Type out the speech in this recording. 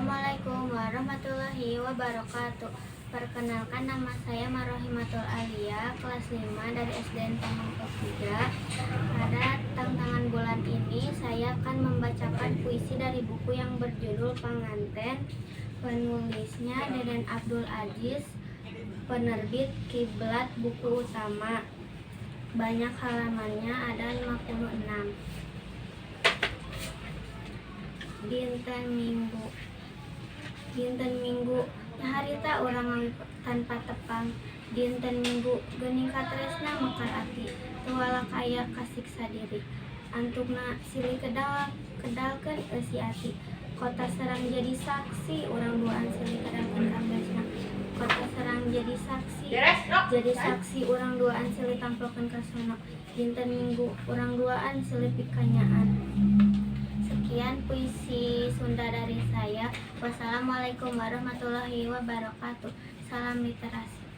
Assalamualaikum warahmatullahi wabarakatuh. Perkenalkan, nama saya Marohimatul Alia, kelas 5 dari SDN Pamengpeuk 3. Pada tantangan bulan ini saya akan membacakan puisi dari buku yang berjudul Penganten. Penulisnya Deden Abdul Aziz, penerbit Kiblat Buku Utama. Banyak halamannya, ada 56. Dinten Minggu harita urang ngawi tanpa tepang. Dinten Minggu geuning katresna mekar ati, teu walak aya kasiksa diri. Antukna silih kedalkeun eusi ati, kota serang jadi saksi urang duaan silih kedalkeun kambasna. Kota serang jadi saksi urang duaan silih tampilkeun kasono. Dinten Minggu urang duaan silih pikanyaan. Sekian puisi Sunda dari saya. Wassalamualaikum warahmatullahi wabarakatuh. Salam literasi.